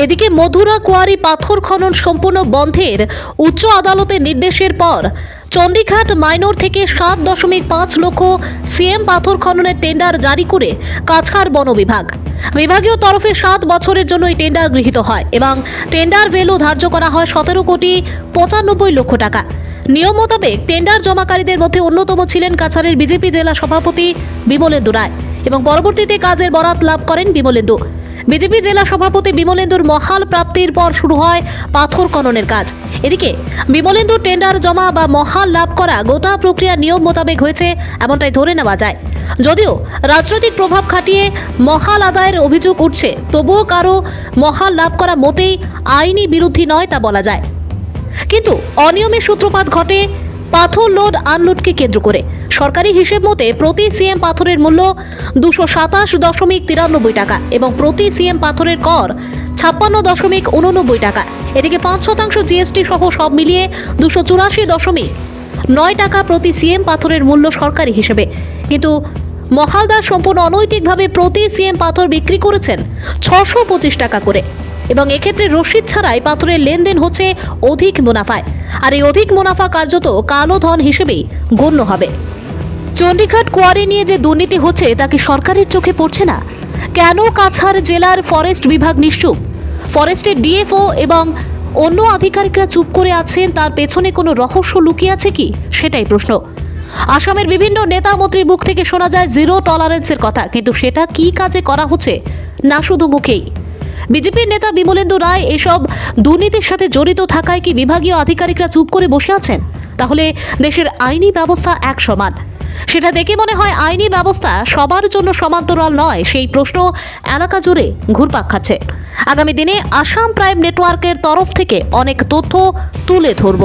এদিকে মধুরা কোয়ারি পাথর খনন সম্পূর্ণ বন্ধের উচ্চ আদালতের নির্দেশের পর চণ্ডীঘাট মাইনর থেকে 7.5 লক্ষ সিএম পাথর খননের টেন্ডার জারি করে কাছাড় বন বিভাগ বিভাগীয় তরফে 7 বছরের জন্য এই টেন্ডার গৃহীত হয় এবং টেন্ডার ভ্যালু ধার্য করা হয় 17.95 লক্ষ টাকা। নিয়ম মোতাবেক টেন্ডার জমাকারীদের মধ্যে অন্যতম ছিলেন কাছাড়ের বিজেপি জেলা সভাপতি বিমলেন্দু রায় এবং পরবর্তীতে কাজের বরাত লাভ করেন বিমলেন্দু। বিজেপি জেলা সভাপতি বিমলেন্দুর মহাল প্রাপ্তির পর শুরু হয় পাথর খননের কাজ। এদিকে বিমলেন্দুর টেন্ডার জমা বা মহাল লাভ করা গোটা প্রক্রিয়া নিয়ম মোতাবেক হয়েছে এমনটাই ধরে নেওয়া যায়। যদিও রাজনৈতিক প্রভাব খাটিয়ে মহাল আদায়ের অভিযোগ উঠছে, তবুও কারো মহাল লাভ করা মোটেই আইনি বিরোধী নয় তা বলা যায়। কিন্তু অনিয়মের সূত্রপাত ঘটে পাথর লোড আনলোডকে কেন্দ্র করে। সরকারি হিসেব মতে প্রতি সিএম পাথরের মূল্য 227.93 টাকা এবং প্রতি সিএম পাথরের কর 56.89 টাকা। এদিকে 5% জিএসটি সহ সব মিলিয়ে 284.9 টাকা প্রতি সিএম পাথরের মূল্য সরকারি হিসেবে। কিন্তু মহালদার সম্পূর্ণ অনৈতিকভাবে প্রতি সিএম পাথর বিক্রি করেছেন 625 টাকা করে এবং এক্ষেত্রে রসিদ ছাড়াই পাথরের লেনদেন হচ্ছে অধিক মুনাফায়, আর এই অধিক মুনাফা কার্যত কালো ধন হিসেবেই গণ্য হবে। চণ্ডীঘাট কোয়ারি নিয়ে যে দুর্নীতি হচ্ছে তা কি সরকারের চোখে পড়ছে না? কেন কাছাড় জেলার ফরেস্ট বিভাগ নিশ্চুপ? ফরেস্টের ডিএফও এবং অন্য আধিকারিকরা চুপ করে আছেন, তার পেছনে কোনো রহস্য লুকিয়ে আছে কি, সেটাই প্রশ্ন। আসামের বিভিন্ন নেতা মন্ত্রীর মুখ থেকে শোনা যায় জিরো টলারেন্সের কথা, কিন্তু সেটা কি কাজে করা হচ্ছে না শুধু মুখেই? বিজেপির নেতা বিমলেন্দু রায় এসব দুর্নীতির সাথে জড়িত থাকায় কি বিভাগীয় আধিকারিকরা চুপ করে বসে আছেন? তাহলে দেশের আইনি ব্যবস্থা এক সমান? সেটা দেখে মনে হয় আইনি ব্যবস্থা সবার জন্য সমান্তরাল নয়। সেই প্রশ্ন এলাকা জুড়ে ঘুরপাক খাচ্ছে। আগামী দিনে আসাম প্রাইম নেটওয়ার্কের তরফ থেকে অনেক তথ্য তুলে ধরব।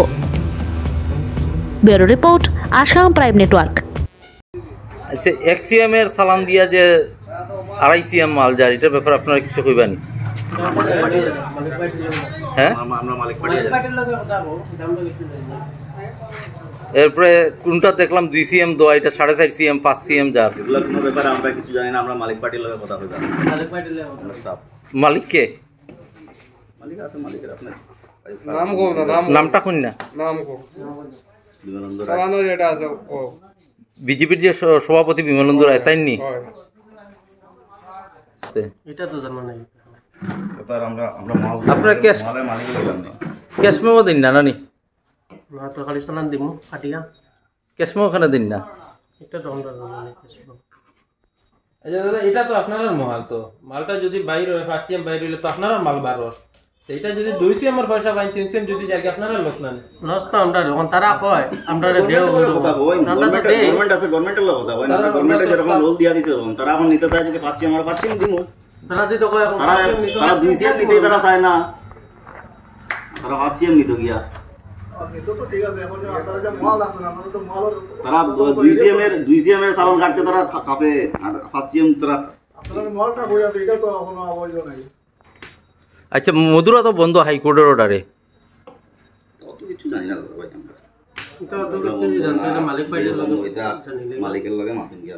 Bureau report, Assam prime network. আচ্ছা, এক সিএম এর সালাম দিয়া যে 2.5 সিএম মাল যায়, এটার ব্যাপারে আপনারা কিছু কইবানি? হ্যাঁ, এরপরে কোনটা দেখলাম 2 সিএম দোয়া, এটা 4.5 সিএম 5 সিএম যার, এগুলা কোনো ব্যাপারে আমরা কিছু জানি না। আমরা মালিক পার্টির লগে কথা কইতাম। মালিক পার্টির লগে স্টাফ। মালিক কে? মালিক আছে, মালিকের আপনার নাম কো না, নামটা কোন না? নাম কো বিমলেন্দু রায়। সালানো যেটা আছে ও বিজেপির যে সভাপতি বিমলেন্দু রায়, তাই নি? এটা তো জানা নাই। তার আমরা মাল আপনারা ক্যাশ মালের মালিক লইলাম না। ক্যাশ মেমো দিন না নানি? না তো খালি সালান দিমু কাটিয়া। ক্যাশ মেমো ওখানে দিন না? এটা তো আমরা জানা নাই। আচ্ছা দাদা, এটা তো আপনার মাল, তো মালটা যদি বাইর হয় 5 সিএম বাইর হইলে তো আপনার মাল বার হয়। এইটা যদি 2 সিএম এর পয়সা পাই 3 সিএম যদি জায়গা আপনারা লস না লস তো আমরা যখন তারা কয় আমরা দেও কথা কই, গভর্নমেন্ট আছে, গভর্নমেন্টের লগে কথা কই না। গভর্নমেন্টে যেরকম রোল দিয়া দিছে, তারা এখন নিতে চায় যদি 5 সিএম আমরা 5 সিএম দিমু। তারা যদি তো কয় তারা 2 সিএম নিতে তারা চায় না, তারা 5 সিএম নিতে গিয়া। তারা 2 সিএম এর সালান কাটতে তারা কাপে, আর 5 সিএম তারা আচ্ছা, মধুরা তো বন্ধ হাইকোর্টের অর্ডারে। অত কিছু জানি না ভাই আমরা। এটা তো জানতে মালিক পাইলে মালিকের লগে মাথুন গিয়া।